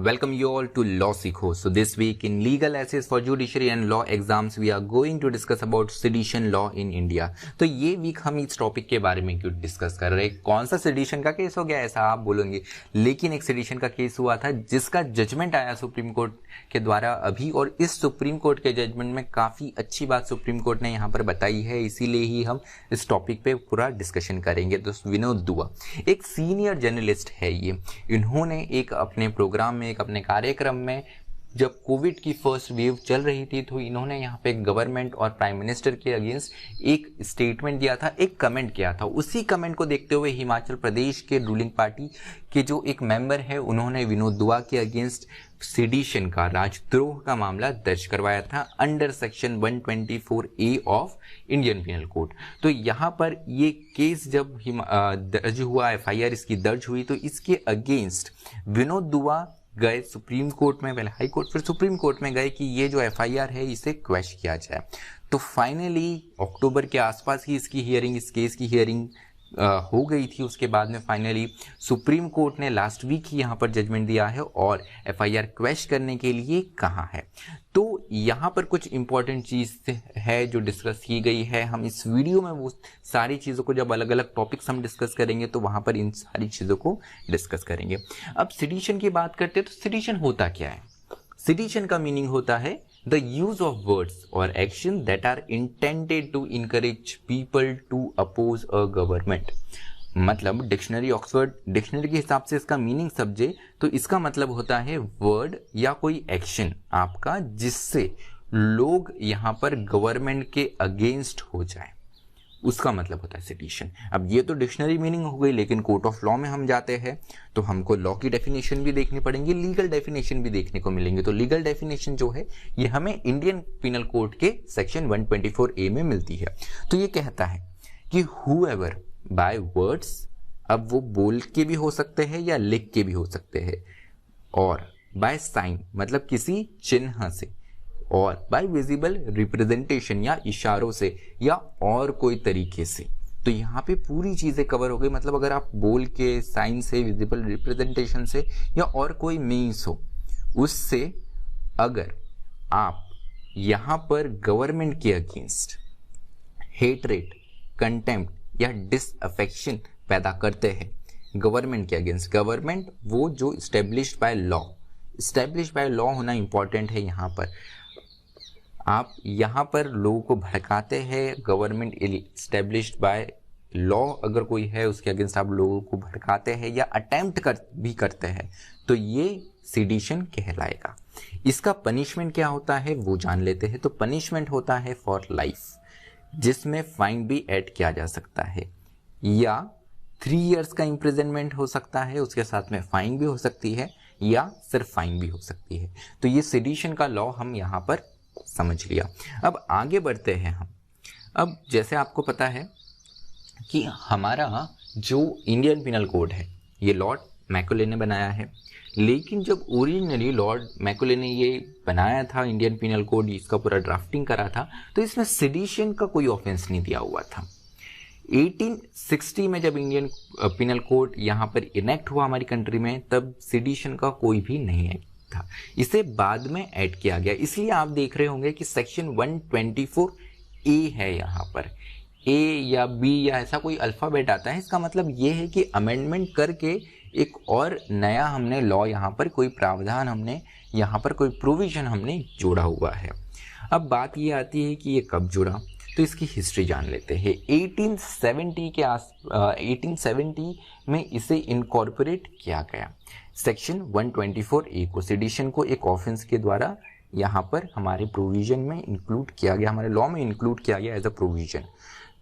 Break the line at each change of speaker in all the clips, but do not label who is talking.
Welcome you all to Law Sikho. So this week in Legal Essays for Judiciary and Law Exams we are going to discuss about sedition law in India. तो ये week हम इस topic के बारे में क्यों discuss कर रहे हैं? कौन सा सेडिशन का केस हो गया ऐसा आप बोलेंगे, लेकिन एक सेडिशन का केस हुआ था जिसका जजमेंट आया सुप्रीम कोर्ट के द्वारा अभी, और इस सुप्रीम कोर्ट के जजमेंट में काफी अच्छी बात सुप्रीम कोर्ट ने यहाँ पर बताई है, इसीलिए ही हम इस टॉपिक पे पूरा डिस्कशन करेंगे। तो विनोद दुआ एक सीनियर जर्नलिस्ट है, ये इन्होंने एक अपने प्रोग्राम में, एक अपने कार्यक्रम में, जब कोविड की फर्स्ट वेव चल रही थी तो इन्होंने यहाँ पे गवर्नमेंट और प्राइम मिनिस्टर के अगेंस्ट एक स्टेटमेंट दिया था, एक कमेंट किया था। उसी कमेंट को देखते हुए हिमाचल प्रदेश के रूलिंग पार्टी के जो एक मेंबर है उन्होंने विनोद दुआ के अगेंस्ट सेडिशन का, राजद्रोह का मामला दर्ज करवाया था under section 124A of Indian penal code. तो यहाँ पर ये केस जब दर्ज हुआ, FIR इसकी दर्ज हुई, तो इसके अगेंस्ट विनोद दुआ गए सुप्रीम कोर्ट में, पहले हाई कोर्ट फिर सुप्रीम कोर्ट में गए कि ये जो FIR है इसे क्वैश किया जाए। तो फाइनली अक्टूबर के आसपास ही इसकी हियरिंग, इस केस की हियरिंग हो गई थी। उसके बाद में फाइनली सुप्रीम कोर्ट ने लास्ट वीक ही यहाँ पर जजमेंट दिया है और FIR क्वैश करने के लिए कहा है। तो यहाँ पर कुछ इंपॉर्टेंट चीज़ है जो डिस्कस की गई है। हम इस वीडियो में वो सारी चीज़ों को, जब अलग अलग टॉपिक्स हम डिस्कस करेंगे तो वहाँ पर इन सारी चीज़ों को डिस्कस करेंगे। अब सेडिशन की बात करते हैं तो सेडिशन होता क्या है? सेडिशन का मीनिंग होता है the use of words or action that are intended to encourage people to oppose a government। मतलब डिक्शनरी, ऑक्सफोर्ड डिक्शनरी के हिसाब से इसका मीनिंग समझे तो इसका मतलब होता है वर्ड या कोई एक्शन आपका जिससे लोग यहाँ पर गवर्नमेंट के अगेंस्ट हो जाए, उसका मतलब होता है सेडिशन। अब ये तो डिक्शनरी मीनिंग हो गई, लेकिन कोर्ट ऑफ लॉ में हम जाते हैं तो हमको लॉ की डेफिनेशन भी देखनी पड़ेंगी, लीगल डेफिनेशन भी देखने को मिलेंगे। तो लीगल डेफिनेशन जो है ये हमें इंडियन पिनल कोड के सेक्शन 124A में मिलती है। तो ये कहता है कि whoever by words, अब वो बोल के भी हो सकते हैं या लिख के भी हो सकते हैं, और by sign मतलब किसी चिन्ह से, और बाय विजिबल रिप्रेजेंटेशन या इशारों से या और कोई तरीके से। तो यहाँ पे पूरी चीजें कवर हो गई। मतलब अगर आप बोल के, साइन से, विजिबल रिप्रेजेंटेशन से या और कोई मीन्स हो, उससे अगर आप यहाँ पर गवर्नमेंट के अगेंस्ट हेटरेट, कंटेम्प्ट या डिसअफेक्शन पैदा करते हैं गवर्नमेंट के अगेंस्ट, गवर्नमेंट वो जो established by law, established by law होना इंपॉर्टेंट है। यहाँ पर आप यहाँ पर लोगों को भड़काते हैं, गवर्नमेंट स्टैब्लिश्ड बाय लॉ अगर कोई है उसके अगेंस्ट आप लोगों को भड़काते हैं या अटेम्प्ट भी करते हैं, तो ये सेडिशन कहलाएगा। इसका पनिशमेंट क्या होता है वो जान लेते हैं। तो पनिशमेंट होता है फॉर लाइफ, जिसमें फाइन भी ऐड किया जा सकता है, या 3 इयर्स का इम्प्रिजनमेंट हो सकता है, उसके साथ में फाइन भी हो सकती है, या सिर्फ फाइन भी हो सकती है। तो ये सेडिशन का लॉ हम यहाँ पर समझ लिया। अब आगे बढ़ते हैं हम। अब जैसे आपको पता है कि हमारा जो इंडियन पिनल कोड है ये लॉर्ड मैकॉले ने बनाया है, लेकिन जब ओरिजिनली लॉर्ड मैकॉले ने ये बनाया था इंडियन पिनल कोड, इसका पूरा ड्राफ्टिंग करा था, तो इसमें सेडिशन का कोई ऑफेंस नहीं दिया हुआ था। 1860 में जब इंडियन पिनल कोड यहाँ पर इनेक्ट हुआ हमारी कंट्री में, तब सेडिशन का कोई भी नहीं है था, इसे बाद में ऐड किया गया। इसलिए आप देख रहे होंगे कि सेक्शन 124A है, यहाँ पर A या B या ऐसा कोई अल्फाबेट आता है। इसका मतलब ये है कि अमेंडमेंट करके एक और नया हमने लॉ, यहाँ पर कोई प्रावधान हमने, यहाँ पर कोई प्रोविजन हमने जोड़ा हुआ है। अब बात ये आती है कि ये कब जुड़ा, तो इसकी हिस्ट्री जान लेते हैं। 1870 में इसे इनकॉर्पोरेट किया गया। सेक्शन 124A को, सेडिशन को एक ऑफेंस के द्वारा यहाँ पर हमारे प्रोविजन में इंक्लूड किया गया, हमारे लॉ में इंक्लूड किया गया एज अ प्रोविजन।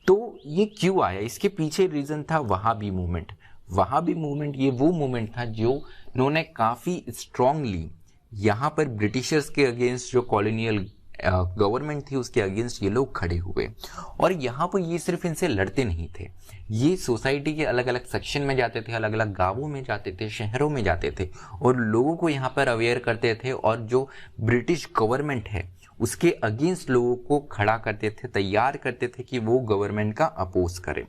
तो ये क्यों आया? इसके पीछे रीजन था वहाबी मूवमेंट। वहाबी मूवमेंट ये वो मूवमेंट था जो उन्होंने काफ़ी स्ट्रांगली यहाँ पर ब्रिटिशर्स के अगेंस्ट, जो कॉलोनियल गवर्नमेंट थी उसके अगेंस्ट ये लोग खड़े हुए। और यहाँ पर ये सिर्फ इनसे लड़ते नहीं थे, ये सोसाइटी के अलग अलग सेक्शन में जाते थे, अलग अलग गांवों में जाते थे, शहरों में जाते थे और लोगों को यहाँ पर अवेयर करते थे। और जो ब्रिटिश गवर्नमेंट है उसके अगेंस्ट लोगों को खड़ा करते थे, तैयार करते थे कि वो गवर्नमेंट का अपोज करें।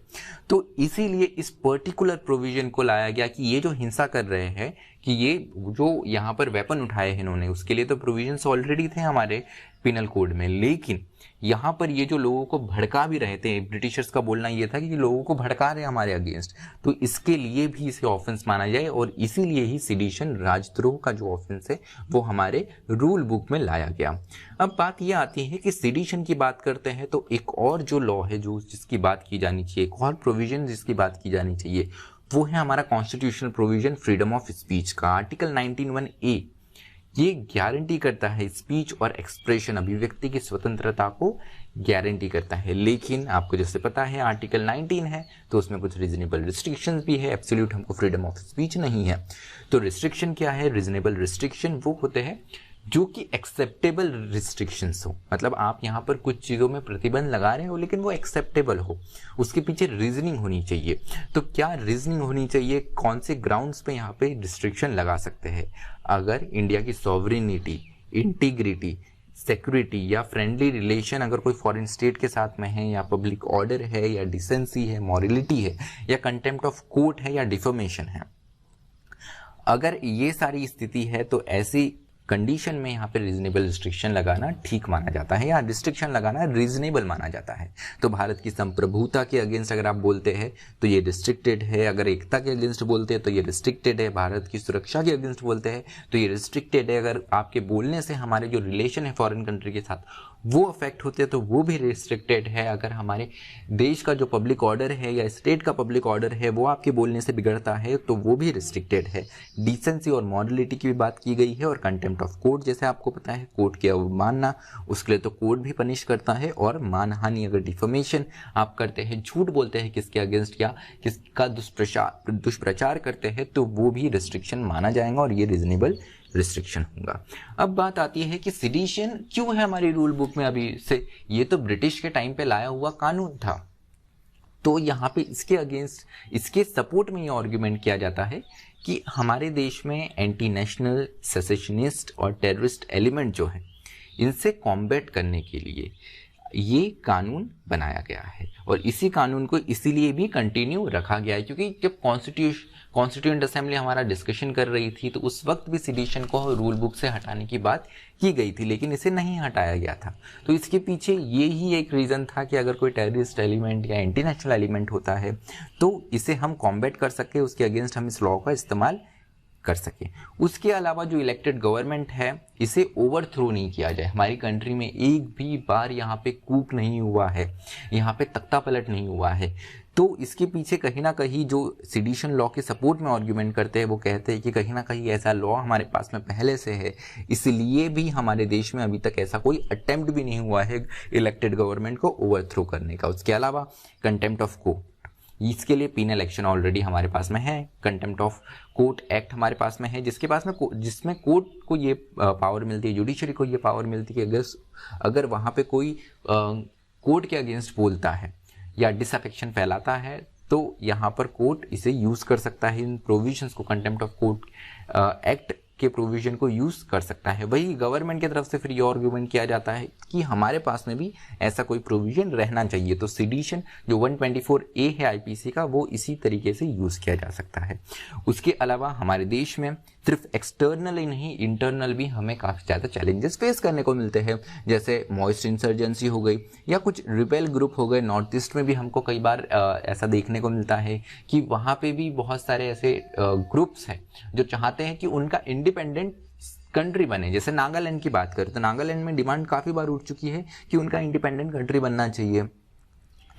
तो इसीलिए इस पर्टिकुलर प्रोविजन को लाया गया कि ये जो हिंसा कर रहे हैं, कि ये जो यहाँ पर वेपन उठाए हैं इन्होंने, उसके लिए तो प्रोविजंस ऑलरेडी थे हमारे पिनल कोड में, लेकिन यहाँ पर ये जो लोगों को भड़का भी रहे थे, ब्रिटिशर्स का बोलना ये था कि लोगों को भड़का रहे हैं हमारे अगेंस्ट, तो इसके लिए भी इसे ऑफेंस माना जाए और इसीलिए ही सिडिशन, राजद्रोह का जो ऑफेंस है वो हमारे रूल बुक में लाया गया। अब बात ये आती है कि सिडिशन की बात करते हैं तो एक और जो लॉ है जो जिसकी बात की जानी चाहिए, एक और प्रोविजन जिसकी बात की जानी चाहिए, वो है हमारा constitutional provision freedom of speech का। आर्टिकल 19(1)(a) ये गारंटी करता है स्पीच और एक्सप्रेशन, अभिव्यक्ति की स्वतंत्रता को गारंटी करता है। लेकिन आपको जैसे पता है आर्टिकल 19 है तो उसमें कुछ रीजनेबल रिस्ट्रिक्शंस भी है, एब्सोल्यूट हमको फ्रीडम ऑफ स्पीच नहीं है। तो रिस्ट्रिक्शन क्या है? रीजनेबल रिस्ट्रिक्शन वो होते हैं जो कि एक्सेप्टेबल रिस्ट्रिक्शंस हो, मतलब आप यहाँ पर कुछ चीज़ों में प्रतिबंध लगा रहे हो लेकिन वो एक्सेप्टेबल हो, उसके पीछे रीजनिंग होनी चाहिए। तो क्या रीजनिंग होनी चाहिए? कौन से ग्राउंड्स पे यहाँ पे रिस्ट्रिक्शन लगा सकते हैं? अगर इंडिया की सॉवरेनिटी, इंटीग्रिटी, सिक्योरिटी या फ्रेंडली रिलेशन अगर कोई फॉरेन स्टेट के साथ में है, या पब्लिक ऑर्डर है, या डिसेंसी है, मॉरलिटी है, या कंटेम्प्ट ऑफ कोर्ट है, या डिफॉर्मेशन है, अगर ये सारी स्थिति है तो ऐसी कंडीशन में यहाँ पे रीजनेबल रिस्ट्रिक्शन लगाना ठीक माना जाता है, या रिस्ट्रिक्शन लगाना रीजनेबल माना जाता है। तो भारत की संप्रभुता के अगेंस्ट अगर आप बोलते हैं तो ये रिस्ट्रिक्टेड है, अगर एकता के अगेंस्ट बोलते हैं तो ये रिस्ट्रिक्टेड है, भारत की सुरक्षा के अगेंस्ट बोलते हैं तो ये रिस्ट्रिक्टेड है, अगर आपके बोलने से हमारे जो रिलेशन है फॉरेन कंट्री के साथ वो अफेक्ट होते हैं तो वो भी रिस्ट्रिक्टेड है, अगर हमारे देश का जो पब्लिक ऑर्डर है या स्टेट का पब्लिक ऑर्डर है वो आपके बोलने से बिगड़ता है तो वो भी रिस्ट्रिक्टेड है। डिसेंसी और मॉरलिटी की भी बात की गई है, और कंटेम्प्ट ऑफ कोर्ट, जैसे आपको पता है कोर्ट की अवमानना, उसके लिए तो कोर्ट भी पनिश करता है, और मानहानि, अगर डिफॉर्मेशन आप करते हैं, झूठ बोलते हैं किसके अगेंस्ट या किसका दुष्प्रचार करते हैं तो वो भी रिस्ट्रिक्शन माना जाएगा और ये रीजनेबल रिस्ट्रिक्शन होगा। अब बात आती है कि सिडिशन क्यों है हमारी रूल बुक में अभी से? ये तो ब्रिटिश के टाइम पे लाया हुआ कानून था, तो यहाँ पे इसके अगेंस्ट, इसके सपोर्ट में ये आर्ग्यूमेंट किया जाता है कि हमारे देश में एंटी नेशनल, सेसेशनिस्ट और टेररिस्ट एलिमेंट जो है इनसे कॉम्बैट करने के लिए ये कानून बनाया गया है, और इसी कानून को इसीलिए भी कंटिन्यू रखा गया है, क्योंकि जब कॉन्स्टिट्यूएंट असेंबली हमारा डिस्कशन कर रही थी तो उस वक्त भी सिडिशन को रूल बुक से हटाने की बात की गई थी, लेकिन इसे नहीं हटाया गया था। तो इसके पीछे ये ही एक रीज़न था कि अगर कोई टेररिस्ट एलिमेंट या इंटरनेशनल एलिमेंट होता है तो इसे हम कॉम्बैट कर सके, उसके अगेंस्ट हम इस लॉ का इस्तेमाल कर सके। उसके अलावा जो इलेक्टेड गवर्नमेंट है इसे ओवरथ्रो नहीं किया जाए। हमारी कंट्री में एक भी बार यहाँ पे कूप नहीं हुआ है, यहाँ पे तख्ता पलट नहीं हुआ है, तो इसके पीछे कहीं ना कहीं जो सिडिशन लॉ के सपोर्ट में आर्ग्यूमेंट करते हैं वो कहते हैं कि कहीं ना कहीं ऐसा लॉ हमारे पास में पहले से है, इसलिए भी हमारे देश में अभी तक ऐसा कोई अटेम्प्ट भी नहीं हुआ है इलेक्टेड गवर्नमेंट को ओवरथ्रो करने का। उसके अलावा कंटेम्प्ट ऑफ कोर्ट, इसके लिए पीनल एक्शन ऑलरेडी हमारे पास में है। कंटेम्प्ट ऑफ कोर्ट एक्ट हमारे पास में है, जिसमें कोर्ट को ये पावर मिलती है, जुडिशरी को ये पावर मिलती है कि अगर वहाँ पे कोई कोर्ट के अगेंस्ट बोलता है या डिसअफेक्शन फैलाता है तो यहाँ पर कोर्ट इसे यूज़ कर सकता है, इन प्रोविजंस को, कंटेम्प्ट ऑफ कोर्ट एक्ट के प्रोविजन को यूज़ कर सकता है। वही गवर्नमेंट की तरफ से फिर ये आर्ग्यूमेंट किया जाता है कि हमारे पास में भी ऐसा कोई प्रोविजन रहना चाहिए। तो सिडिशन जो 124A है आईपीसी का, वो इसी तरीके से यूज़ किया जा सकता है। उसके अलावा हमारे देश में सिर्फ एक्सटर्नल ही नहीं, इंटरनल भी हमें काफ़ी ज़्यादा चैलेंजेस फेस करने को मिलते हैं, जैसे मॉइस्ट इंसर्जेंसी हो गई या कुछ रिबेल ग्रुप हो गए। नॉर्थ ईस्ट में भी हमको कई बार ऐसा देखने को मिलता है कि वहाँ पे भी बहुत सारे ऐसे ग्रुप्स हैं जो चाहते हैं कि उनका इंडिपेंडेंट कंट्री बने। जैसे नागालैंड की बात करें तो नागालैंड में डिमांड काफ़ी बार उठ चुकी है कि उनका इंडिपेंडेंट कंट्री बनना चाहिए।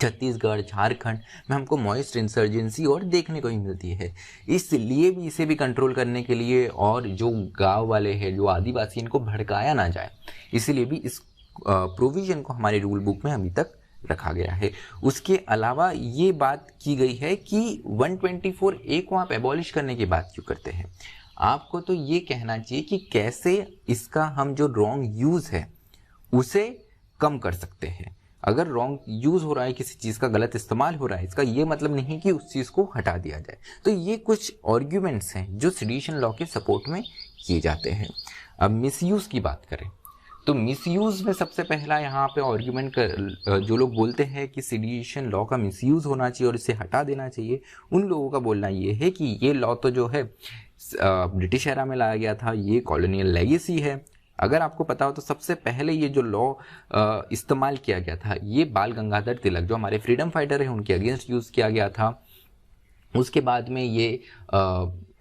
छत्तीसगढ़, झारखंड में हमको मॉइस्ट इंसर्जेंसी और देखने को ही मिलती है। इसलिए भी इसे भी कंट्रोल करने के लिए, और जो गांव वाले हैं, जो आदिवासी, इनको भड़काया ना जाए, इसीलिए भी इस प्रोविजन को हमारे रूल बुक में अभी तक रखा गया है। उसके अलावा ये बात की गई है कि 124A को आप एबॉलिश करने की बात क्यों करते हैं? आपको तो ये कहना चाहिए कि कैसे इसका हम जो रॉन्ग यूज़ है उसे कम कर सकते हैं। अगर रॉन्ग यूज़ हो रहा है, किसी चीज़ का गलत इस्तेमाल हो रहा है, इसका ये मतलब नहीं कि उस चीज़ को हटा दिया जाए। तो ये कुछ आर्ग्यूमेंट्स हैं जो सिडिशन लॉ के सपोर्ट में किए जाते हैं। अब मिसयूज़ की बात करें तो मिसयूज में सबसे पहला यहाँ पे आर्ग्यूमेंट कर जो लोग बोलते हैं कि सेडिशन लॉ का मिसयूज होना चाहिए और इसे हटा देना चाहिए, उन लोगों का बोलना ये है कि ये लॉ तो जो है ब्रिटिश एरा में लाया गया था, ये कॉलोनियल लेगेसी है। अगर आपको पता हो तो सबसे पहले ये जो लॉ इस्तेमाल किया गया था ये बाल गंगाधर तिलक जो हमारे फ्रीडम फाइटर हैं उनके अगेंस्ट यूज़ किया गया था। उसके बाद में ये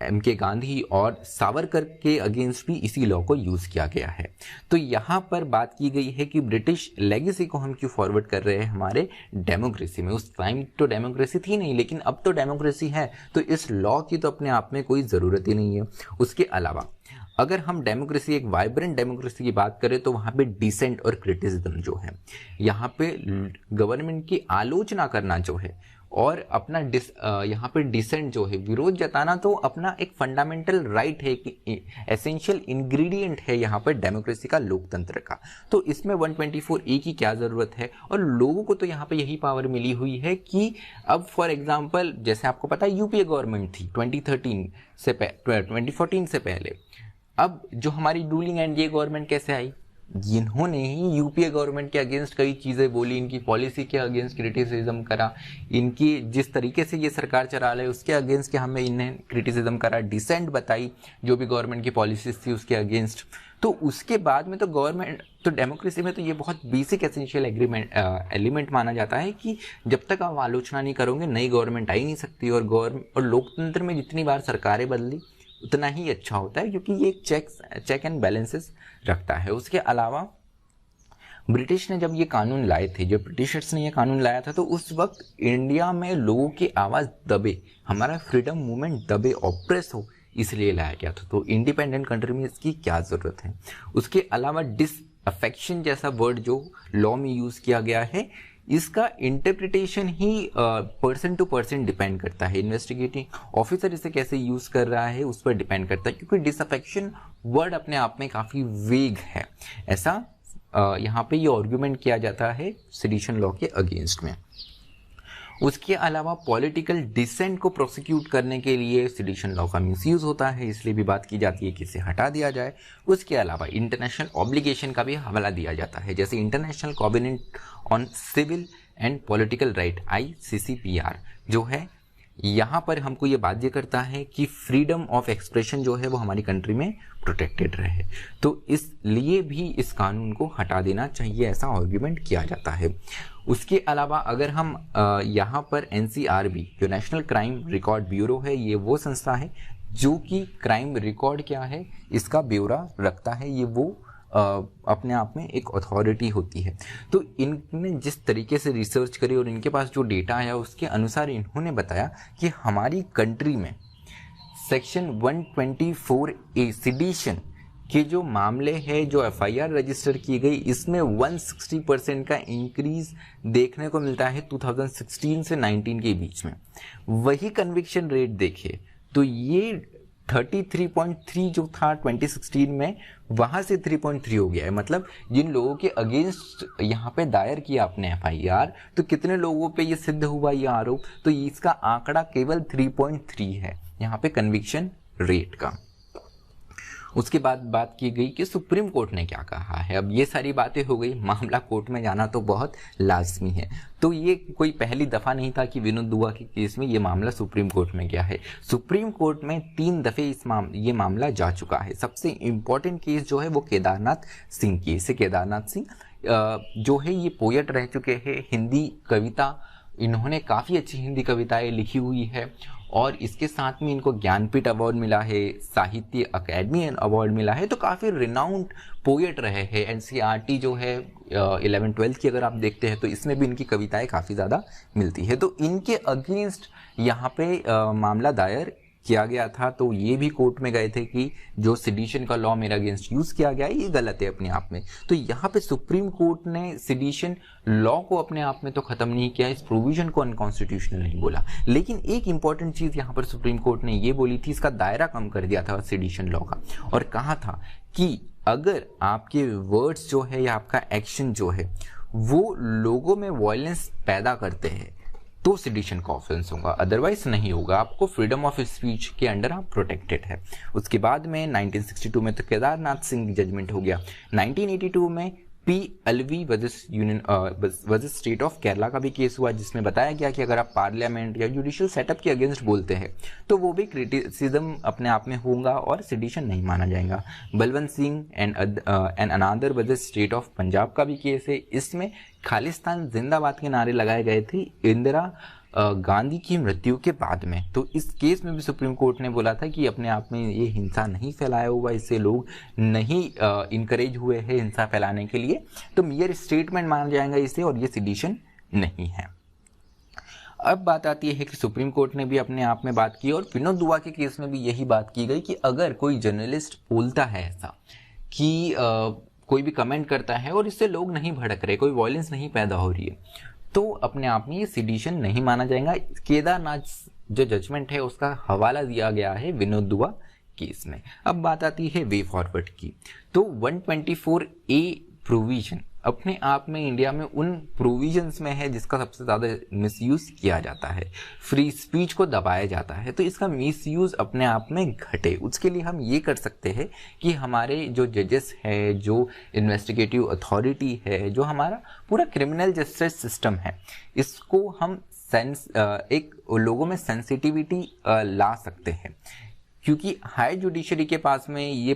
एम.के. गांधी और सावरकर के अगेंस्ट भी इसी लॉ को यूज़ किया गया है। तो यहाँ पर बात की गई है कि ब्रिटिश लेगेसी को हम क्यों फॉरवर्ड कर रहे हैं हमारे डेमोक्रेसी में। उस टाइम तो डेमोक्रेसी थी नहीं, लेकिन अब तो डेमोक्रेसी है, तो इस लॉ की तो अपने आप में कोई ज़रूरत ही नहीं है। उसके अलावा अगर हम डेमोक्रेसी, एक वाइब्रेंट डेमोक्रेसी की बात करें तो वहाँ पे डिसेंट और क्रिटिसिज्म जो है, यहाँ पे गवर्नमेंट की आलोचना करना जो है और अपना यहाँ पे डिसेंट जो है, विरोध जताना, तो अपना एक फंडामेंटल राइट है कि एसेंशियल इंग्रेडिएंट है यहाँ पर डेमोक्रेसी का, लोकतंत्र का। तो इसमें 124A की क्या ज़रूरत है? और लोगों को तो यहाँ पे यही पावर मिली हुई है कि अब फॉर एग्जांपल जैसे आपको पता है यूपीए गवर्नमेंट थी 2014 से पहले। अब जो हमारी रूलिंग एनडीए गवर्नमेंट कैसे आई? इन्होंने ही यूपीए गवर्नमेंट के अगेंस्ट कई चीज़ें बोली, इनकी पॉलिसी के अगेंस्ट क्रिटिसिज्म करा, इनकी जिस तरीके से ये सरकार चला रहे उसके अगेंस्ट के हमें इन्हें क्रिटिसिज्म करा, डिसेंट बताई जो भी गवर्नमेंट की पॉलिसीज थी उसके अगेंस्ट। तो उसके बाद में तो गवर्नमेंट, तो डेमोक्रेसी में तो ये बहुत बेसिक एसेंशियल एलिमेंट माना जाता है कि जब तक आप आलोचना नहीं करोगे नई गवर्नमेंट आ ही नहीं सकती। और लोकतंत्र में जितनी बार सरकारें बदली उतना ही अच्छा होता है, क्योंकि ये चेक एंड बैलेंसेस रखता है। उसके अलावा ब्रिटिश ने जब ये कानून लाए थे, जब ब्रिटिशर्स ने ये कानून लाया था, तो उस वक्त इंडिया में लोगों की आवाज़ दबे, हमारा फ्रीडम मूवमेंट दबे, ऑप्रेस हो, इसलिए लाया गया था। तो इंडिपेंडेंट कंट्री में इसकी क्या ज़रूरत है? उसके अलावा डिसअफेक्शन जैसा वर्ड जो लॉ में यूज़ किया गया है, इसका इंटरप्रिटेशन ही पर्सन टू पर्सन डिपेंड करता है। इन्वेस्टिगेटिंग ऑफिसर इसे कैसे यूज़ कर रहा है उस पर डिपेंड करता है, क्योंकि डिसअफेक्शन वर्ड अपने आप में काफ़ी वेग है। ऐसा यहाँ पे ये आर्ग्यूमेंट किया जाता है सेडिशन लॉ के अगेंस्ट में। उसके अलावा पॉलिटिकल डिसेंट को प्रोसिक्यूट करने के लिए सेडिशन लॉ का मिसयूज होता है, इसलिए भी बात की जाती है कि इसे हटा दिया जाए। उसके अलावा इंटरनेशनल ऑब्लिगेशन का भी हवाला दिया जाता है, जैसे International Covenant on Civil and Political Right ICCPR जो है, यहाँ पर हमको ये बाध्य करता है कि फ्रीडम ऑफ एक्सप्रेशन जो है वो हमारी कंट्री में प्रोटेक्टेड रहे। तो इसलिए भी इस कानून को हटा देना चाहिए, ऐसा आर्ग्यूमेंट किया जाता है। उसके अलावा अगर हम यहाँ पर NCRB जो नेशनल क्राइम रिकॉर्ड ब्यूरो है, ये वो संस्था है जो कि क्राइम रिकॉर्ड क्या है इसका ब्यौरा रखता है। ये वो अपने आप में एक अथॉरिटी होती है। तो इनने जिस तरीके से रिसर्च करी और इनके पास जो डेटा आया उसके अनुसार इन्होंने बताया कि हमारी कंट्री में सेक्शन 124A सेडिशन के जो मामले हैं, जो FIR रजिस्टर की गई, इसमें 160% का इंक्रीज देखने को मिलता है 2016 से 19 के बीच में। वही कन्विक्शन रेट देखे तो ये 33.3 जो था 2016 में, वहाँ से 3.3 हो गया है। मतलब जिन लोगों के अगेंस्ट यहाँ पे दायर किया आपने FIR, तो कितने लोगों पे ये सिद्ध हुआ ये आरोप, तो इसका आंकड़ा केवल 3.3 है यहाँ पे कन्विक्शन रेट का। उसके बाद बात की गई कि सुप्रीम कोर्ट ने क्या कहा है। अब ये सारी बातें हो गई, मामला कोर्ट में जाना तो बहुत लाजमी है। तो ये कोई पहली दफ़ा नहीं था कि विनोद दुआ के केस में ये मामला सुप्रीम कोर्ट में गया है। सुप्रीम कोर्ट में 3 दफ़े ये मामला जा चुका है। सबसे इम्पोर्टेंट केस जो है वो केदारनाथ सिंह केस है। केदारनाथ सिंह जो है ये पोएट रह चुके हैं, हिंदी कविता, इन्होंने काफ़ी अच्छी हिंदी कविताएं लिखी हुई है और इसके साथ में इनको ज्ञानपीठ अवार्ड मिला है, साहित्य अकेडमी अवार्ड मिला है। तो काफ़ी रिनाउंड पोएट रहे हैं। NCERT जो है 11-12 की अगर आप देखते हैं तो इसमें भी इनकी कविताएं काफ़ी ज़्यादा मिलती है। तो इनके अगेंस्ट यहाँ पे मामला दायर किया गया था। तो ये भी कोर्ट में गए थे कि जो सेडिशन का लॉ मेरे अगेंस्ट यूज़ किया गया है ये गलत है अपने आप में। तो यहाँ पे सुप्रीम कोर्ट ने सेडिशन लॉ को अपने आप में तो ख़त्म नहीं किया, इस प्रोविजन को अनकॉन्स्टिट्यूशनल नहीं बोला। लेकिन एक इंपॉर्टेंट चीज़ यहाँ पर सुप्रीम कोर्ट ने ये बोली थी, इसका दायरा कम कर दिया था सेडिशन लॉ का, और कहा था कि अगर आपके वर्ड्स जो है या आपका एक्शन जो है वो लोगों में वायलेंस पैदा करते हैं तो सिडिशन का ऑफेंस होगा, अदरवाइज नहीं होगा। आपको फ्रीडम ऑफ स्पीच के अंडर आप प्रोटेक्टेड है। उसके बाद में 1962 में तो केदारनाथ सिंह जजमेंट हो गया। 1982 में P Alvi versus state of Kerala का भी केस हुआ, जिसमें बताया गया कि अगर आप पार्लियामेंट या जुडिशियल सेटअप के अगेंस्ट बोलते हैं तो वो भी क्रिटिसिज्म अपने आप में होगा और सिडिशन नहीं माना जाएगा। Balwant Singh and another versus state of Punjab का भी केस है। इसमें खालिस्तान जिंदाबाद के नारे लगाए गए थे इंदिरा गांधी की मृत्यु के बाद में। तो इस केस में भी सुप्रीम कोर्ट ने बोला था कि अपने आप में ये हिंसा नहीं फैलाया हुआ, इससे लोग नहीं इनकरेज हुए हैं हिंसा फैलाने के लिए, तो मियर स्टेटमेंट माना जाएगा इसे, और ये सिडिशन नहीं है। अब बात आती है कि सुप्रीम कोर्ट ने भी अपने आप में बात की, और विनोद दुआ के केस में भी यही बात की गई कि अगर कोई जर्नलिस्ट बोलता है ऐसा कि कोई भी कमेंट करता है और इससे लोग नहीं भड़क रहे, कोई वायलेंस नहीं पैदा हो रही है, तो अपने आप में ये सिडिशन नहीं माना जाएगा। केदारनाथ जो जजमेंट है उसका हवाला दिया गया है विनोद दुआ केस में। अब बात आती है वे फॉरवर्ड की। तो 124A प्रोविजन अपने आप में इंडिया में उन प्रोविजंस में है जिसका सबसे ज़्यादा मिसयूज किया जाता है, फ्री स्पीच को दबाया जाता है। तो इसका मिसयूज अपने आप में घटे, उसके लिए हम ये कर सकते हैं कि हमारे जो जजेस है, जो इन्वेस्टिगेटिव अथॉरिटी है, जो हमारा पूरा क्रिमिनल जस्टिस सिस्टम है, इसको हम एक लोगों में सेंसिटिविटी ला सकते हैं। क्योंकि हाई जुडिशरी के पास में ये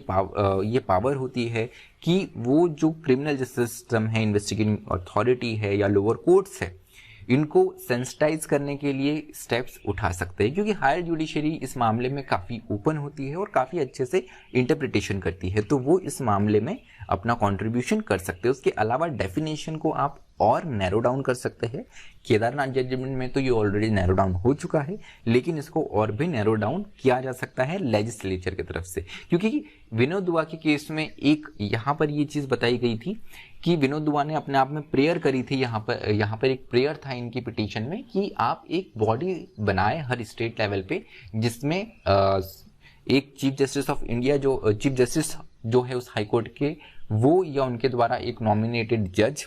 पावर होती है कि वो जो क्रिमिनल जस्टिस सिस्टम है, इन्वेस्टिगेटिंग अथॉरिटी है या लोअर कोर्ट्स है, इनको सेंसिटाइज करने के लिए स्टेप्स उठा सकते हैं। क्योंकि हायर जुडिशरी इस मामले में काफ़ी ओपन होती है और काफ़ी अच्छे से इंटरप्रिटेशन करती है, तो वो इस मामले में अपना कंट्रीब्यूशन कर सकते हैं। उसके अलावा डेफिनेशन को आप और नैरो डाउन कर सकते हैं। केदारनाथ जजमेंट में तो ये ऑलरेडी नैरो डाउन हो चुका है, लेकिन इसको और भी नैरो डाउन किया जा सकता है लेजिस्लेचर की तरफ से। क्योंकि विनोद दुआ के केस में एक यहाँ पर ये चीज़ बताई गई थी कि विनोद दुआ ने अपने आप में प्रेयर करी थी। यहाँ पर एक प्रेयर था इनकी पिटीशन में कि आप एक बॉडी बनाए हर स्टेट लेवल पे, जिसमें एक चीफ जस्टिस ऑफ इंडिया, जो चीफ जस्टिस जो है उस हाई कोर्ट के, वो या उनके द्वारा एक नॉमिनेटेड जज,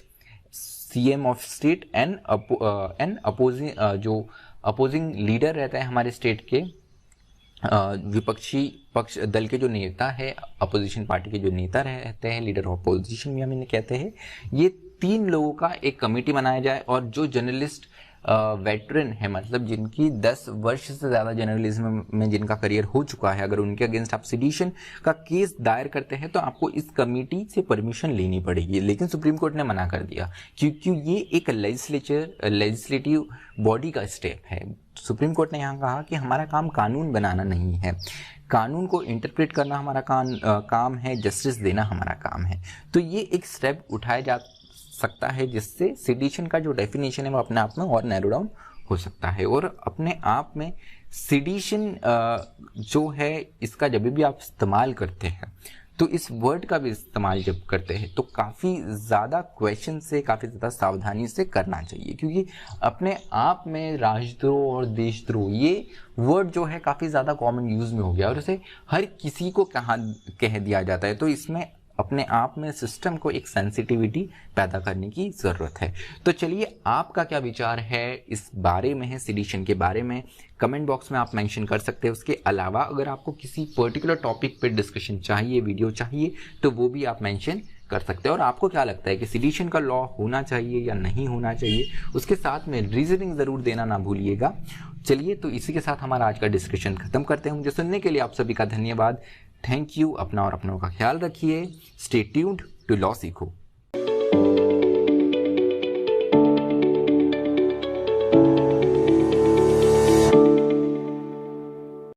CM of state and opposing leader रहता है हमारे स्टेट के, विपक्षी पक्ष दल के जो नेता है, अपोजिशन पार्टी के जो नेता रहते हैं, लीडर ऑफ अपोजिशन भी हम इन्हें कहते हैं, ये 3 लोगों का एक कमेटी बनाया जाए। और जो जर्नलिस्ट वेटरन है, मतलब जिनकी 10 वर्ष से ज़्यादा जर्नलिज्म में जिनका करियर हो चुका है, अगर उनके अगेंस्ट आप सिडिशन का केस दायर करते हैं तो आपको इस कमेटी से परमिशन लेनी पड़ेगी। लेकिन सुप्रीम कोर्ट ने मना कर दिया क्योंकि ये एक लेजिस्लेटिव बॉडी का स्टेप है। सुप्रीम कोर्ट ने यहाँ कहा कि हमारा काम कानून बनाना नहीं है, कानून को इंटरप्रेट करना हमारा काम है, जस्टिस देना हमारा काम है। तो ये एक स्टेप उठाया जा सकता है जिससे सिडिशन का जो डेफिनेशन है वो अपने आप में और नैरो डाउन हो सकता है। और अपने आप में सिडिशन जो है इसका जब भी आप इस्तेमाल करते हैं तो इस वर्ड का भी इस्तेमाल जब करते हैं तो काफ़ी ज़्यादा क्वेश्चन से, काफ़ी ज़्यादा सावधानी से करना चाहिए। क्योंकि अपने आप में राजद्रोह और देशद्रोह ये वर्ड जो है काफ़ी ज़्यादा कॉमन यूज़ में हो गया और इसे हर किसी को कह दिया जाता है। तो इसमें अपने आप में सिस्टम को एक सेंसिटिविटी पैदा करने की ज़रूरत है। तो चलिए, आपका क्या विचार है इस बारे में, है सिडिशन के बारे में, कमेंट बॉक्स में आप मेंशन कर सकते हैं। उसके अलावा अगर आपको किसी पर्टिकुलर टॉपिक पे डिस्कशन चाहिए, वीडियो चाहिए, तो वो भी आप मेंशन कर सकते हैं। और आपको क्या लगता है कि सिडिशन का लॉ होना चाहिए या नहीं होना चाहिए, उसके साथ में रीजनिंग ज़रूर देना ना भूलिएगा। चलिए, तो इसी के साथ हमारा आज का डिस्कशन खत्म करते हैं। मुझे सुनने के लिए आप सभी का धन्यवाद। Thank you. अपना और अपनों का ख्याल रखिए। स्टे ट्यून्ड टू लॉ सीखो।